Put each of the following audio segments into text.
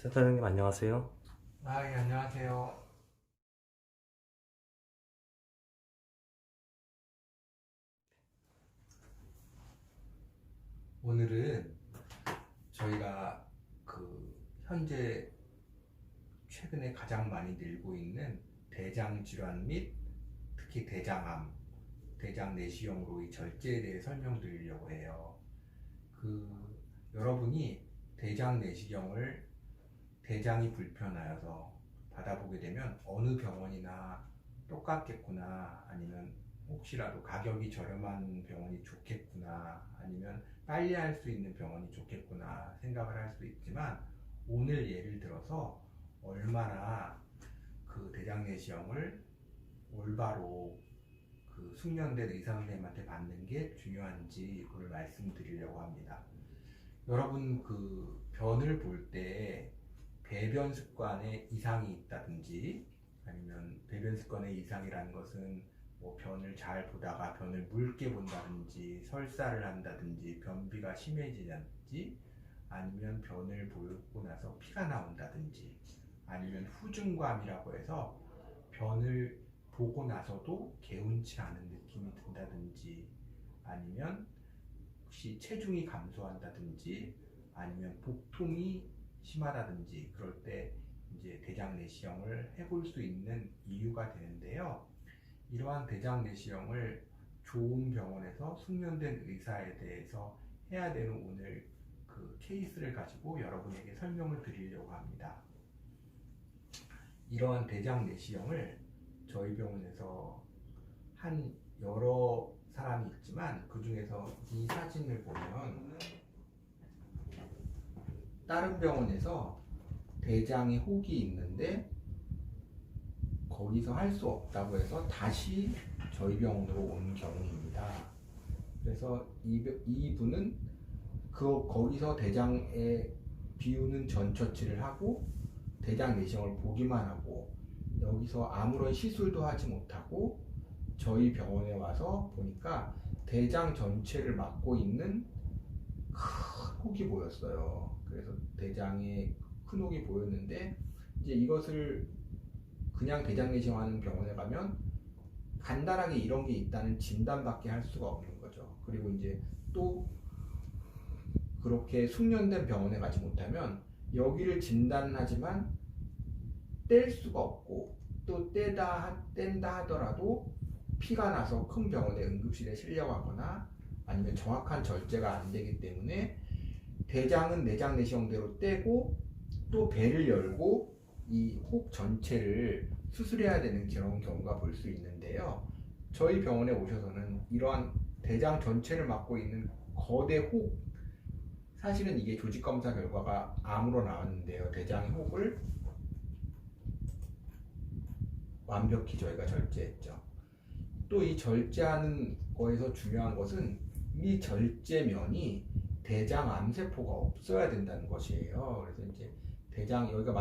센터장님 안녕하세요. 예, 안녕하세요. 오늘은 저희가 현재 최근에 가장 많이 늘고 있는 대장 질환 및 특히 대장암, 대장 내시경으로의 절제에 대해 설명드리려고 해요. 여러분이 대장 내시경을 대장이 불편하여서 받아보게 되면 어느 병원이나 똑같겠구나, 아니면 혹시라도 가격이 저렴한 병원이 좋겠구나, 아니면 빨리 할 수 있는 병원이 좋겠구나 생각을 할 수 있지만, 오늘 예를 들어서 얼마나 대장 내시경을 올바로 숙련된 의사 선생님한테 받는 게 중요한지 오늘 말씀드리려고 합니다. 여러분 변을 볼 때 배변 습관에 이상이 있다든지, 아니면 배변 습관의 이상이라는 것은 뭐 변을 잘 보다가 변을 묽게 본다든지, 설사를 한다든지, 변비가 심해지든지, 아니면 변을 보고 나서 피가 나온다든지, 아니면 후중감이라고 해서 변을 보고 나서도 개운치 않은 느낌이 든다든지, 아니면 혹시 체중이 감소한다든지, 아니면 복통이 심하다든지, 그럴 때 이제 대장 내시경을 해볼 수 있는 이유가 되는데요. 이러한 대장 내시경을 좋은 병원에서 숙련된 의사에 대해서 해야 되는 오늘 케이스를 가지고 여러분에게 설명을 드리려고 합니다. 이러한 대장 내시경을 저희 병원에서 한 여러 사람이 있지만, 그 중에서 이 사진을 보면 다른 병원에서 대장에 혹이 있는데 거기서 할 수 없다고 해서 다시 저희 병원으로 온 경우입니다. 그래서 이분은 거기서 대장에 비우는 전 처치를 하고 대장 내시경을 보기만 하고 여기서 아무런 시술도 하지 못하고 저희 병원에 와서 보니까 대장 전체를 막고 있는 큰 혹이 보였어요. 그래서 대장에 큰 혹이 보였는데, 이제 이것을 그냥 대장 내시경하는 병원에 가면 간단하게 이런 게 있다는 진단밖에 할 수가 없는 거죠. 그리고 이제 또 그렇게 숙련된 병원에 가지 못하면 여기를 진단하지만 뗄 수가 없고, 또 뗀다 하더라도 피가 나서 큰 병원의 응급실에 실려가거나 아니면 정확한 절제가 안 되기 때문에 대장은 내장 내시경대로 떼고 또 배를 열고 이 혹 전체를 수술해야 되는 그런 경우가 볼 수 있는데요. 저희 병원에 오셔서는 이러한 대장 전체를 막고 있는 거대 혹, 사실은 이게 조직검사 결과가 암으로 나왔는데요. 대장의 혹을 완벽히 저희가 절제했죠. 또 이 절제하는 거에서 중요한 것은 이 절제면이 대장 암세포가 없어야 된다는 것이에요. 그래서 이제 여기가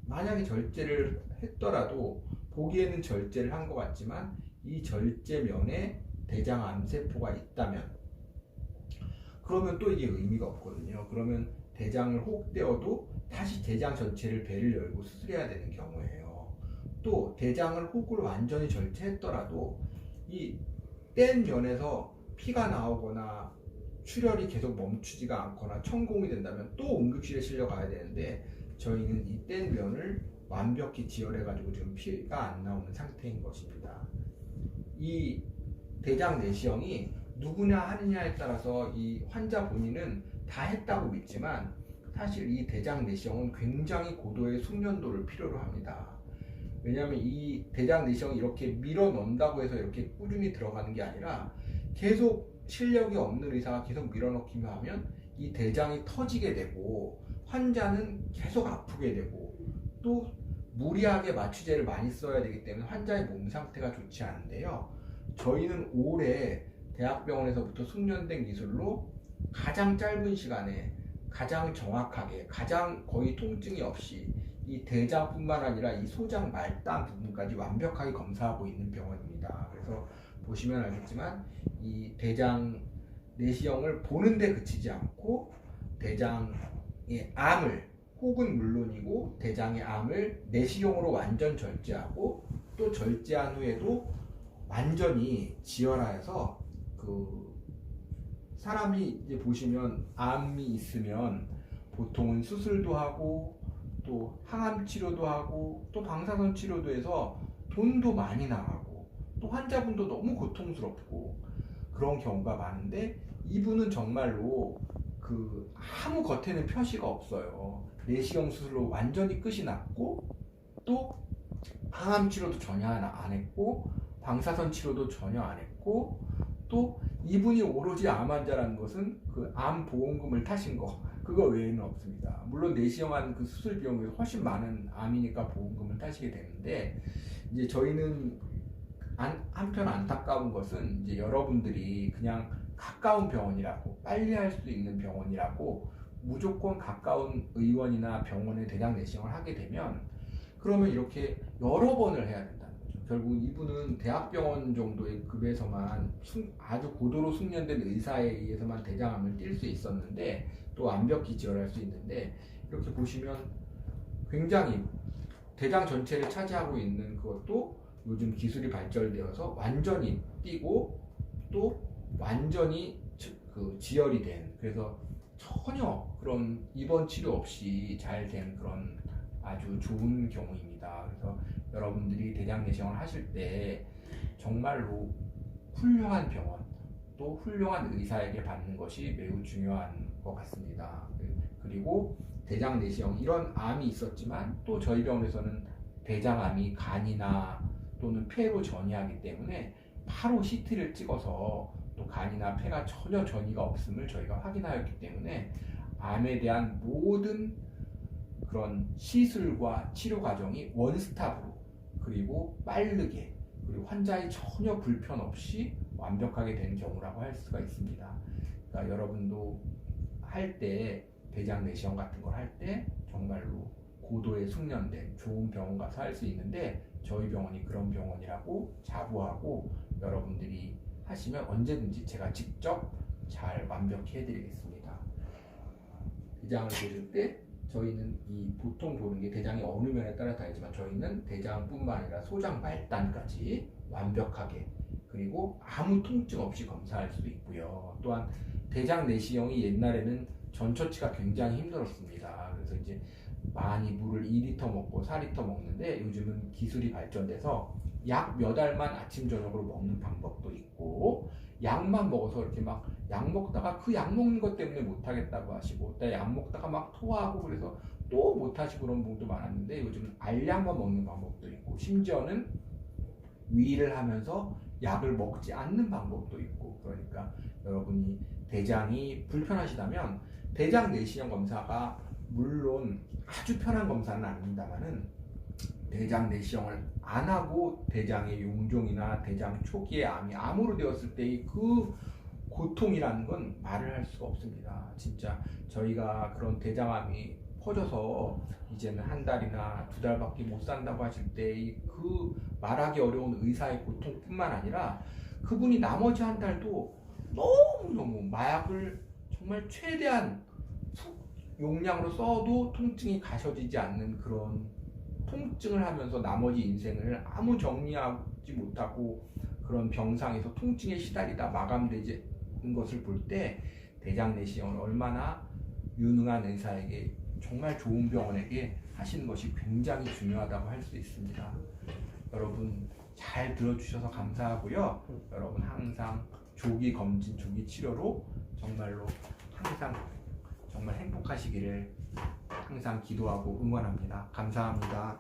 만약에 절제를 했더라도 보기에는 절제를 한 것 같지만 이 절제면에 대장 암세포가 있다면 그러면 또 이게 의미가 없거든요. 그러면 대장을 혹 떼어도 다시 대장 전체를 배를 열고 수술해야 되는 경우예요. 또 대장을 혹을 완전히 절제했더라도 이 뗀 면에서 피가 나오거나 출혈이 계속 멈추지가 않거나 천공이 된다면 또 응급실에 실려가야 되는데, 저희는 이 뗀 면을 완벽히 지혈해가지고 지금 피가 안 나오는 상태인 것입니다. 이 대장 내시경이 누구냐 하느냐에 따라서 이 환자 본인은 다 했다고 믿지만, 사실 이 대장 내시경은 굉장히 고도의 숙련도를 필요로 합니다. 왜냐하면 이 대장 내시경이 이렇게 밀어 넣는다고 해서 이렇게 꾸준히 들어가는 게 아니라 계속 실력이 없는 의사가 계속 밀어넣기만 하면 이 대장이 터지게 되고 환자는 계속 아프게 되고, 또 무리하게 마취제를 많이 써야 되기 때문에 환자의 몸 상태가 좋지 않은데요. 저희는 올해 대학병원에서부터 숙련된 기술로 가장 짧은 시간에 가장 정확하게, 가장 거의 통증이 없이 이 대장뿐만 아니라 이 소장 말단 부분까지 완벽하게 검사하고 있는 병원입니다. 그래서 보시면 알겠지만 이 대장 내시경을 보는데 그치지 않고 대장의 암을 혹은 물론이고 대장의 암을 내시경으로 완전 절제하고 또 절제한 후에도 완전히 지혈화해서 그 사람이 이제 보시면 암이 있으면 보통은 수술도 하고 또 항암 치료도 하고 또 방사선 치료도 해서 돈도 많이 나가고 또 환자분도 너무 고통스럽고 그런 경우가 많은데 이분은 정말로 그 아무 겉에는 표시가 없어요. 내시경 수술로 완전히 끝이 났고 또 항암 치료도 전혀 안 했고 방사선 치료도 전혀 안 했고 또 이분이 오로지 암 환자라는 것은 그 암 보험금을 타신 거 그거 외에는 없습니다. 물론 내시경한 그 수술 비용이 훨씬 많은 암이니까 보험금을 타시게 되는데 이제 저희는 한편 안타까운 것은 이제 여러분들이 그냥 가까운 병원이라고 빨리 할 수 있는 병원이라고 무조건 가까운 의원이나 병원에 대장 내시경을 하게 되면 그러면 이렇게 여러 번을 해야 된다는 거죠. 결국 이분은 대학병원 정도의 급에서만 아주 고도로 숙련된 의사에 의해서만 대장암을 뛸 수 있었는데 또 완벽히 지혈할 수 있는데 이렇게 보시면 굉장히 대장 전체를 차지하고 있는 그것도 요즘 기술이 발전되어서 완전히 띄고 또 완전히 그 지혈이 된 그래서 전혀 그런 입원 치료 없이 잘 된 그런 아주 좋은 경우입니다. 그래서 여러분들이 대장 내시경을 하실 때 정말로 훌륭한 병원 또 훌륭한 의사에게 받는 것이 매우 중요한 것 같습니다. 그리고 대장 내시경 이런 암이 있었지만 또 저희 병원에서는 대장암이 간이나 또는 폐로 전이하기 때문에 바로 CT를 찍어서 또 간이나 폐가 전혀 전이가 없음을 저희가 확인하였기 때문에 암에 대한 모든 그런 시술과 치료 과정이 원스톱으로 그리고 빠르게 그리고 환자의 전혀 불편 없이 완벽하게 된 경우라고 할 수가 있습니다. 그러니까 여러분도 할 때 대장 내시경 같은 걸 할 때 정말로 고도에 숙련된 좋은 병원 가서 할 수 있는데 저희 병원이 그런 병원이라고 자부하고 여러분들이 하시면 언제든지 제가 직접 잘 완벽히 해드리겠습니다. 대장을 보실 때 저희는 이 보통 보는 게 대장이 어느 면에 따라 다르지만 저희는 대장뿐만 아니라 소장 말단까지 완벽하게 그리고 아무 통증 없이 검사할 수 있고요. 또한 대장 내시경이 옛날에는 전처치가 굉장히 힘들었습니다. 그래서 이제 많이 물을 2리터 먹고 4리터 먹는데 요즘은 기술이 발전돼서 약 몇 알만 아침 저녁으로 먹는 방법도 있고 약만 먹어서 이렇게 막 약 먹다가 그 약 먹는 것 때문에 못하겠다고 하시고 또 약 먹다가 막 토하고 그래서 또 못하시고 그런 분도 많았는데 요즘 알약만 먹는 방법도 있고 심지어는 위를 하면서 약을 먹지 않는 방법도 있고 그러니까 여러분이 대장이 불편하시다면 대장 내시경 검사가 물론 아주 편한 검사는 아닙니다만은 대장 내시경을 안 하고 대장의 용종이나 대장 초기의 암이 암으로 되었을 때의 그 고통이라는 건 말을 할 수가 없습니다. 진짜 저희가 그런 대장암이 퍼져서 이제는 한 달이나 두 달밖에 못 산다고 하실 때 그 말하기 어려운 의사의 고통뿐만 아니라 그분이 나머지 한 달도 너무너무 마약을 정말 최대한 용량으로 써도 통증이 가셔지지 않는 그런 통증을 하면서 나머지 인생을 아무 정리하지 못하고 그런 병상에서 통증에 시달리다 마감되는 것을 볼 때 대장 내시경을 얼마나 유능한 의사에게 정말 좋은 병원에게 하시는 것이 굉장히 중요하다고 할 수 있습니다. 여러분 잘 들어주셔서 감사하고요. 여러분 항상 조기 검진, 조기 치료로 정말로 항상 정말 행복하시기를 항상 기도하고 응원합니다. 감사합니다.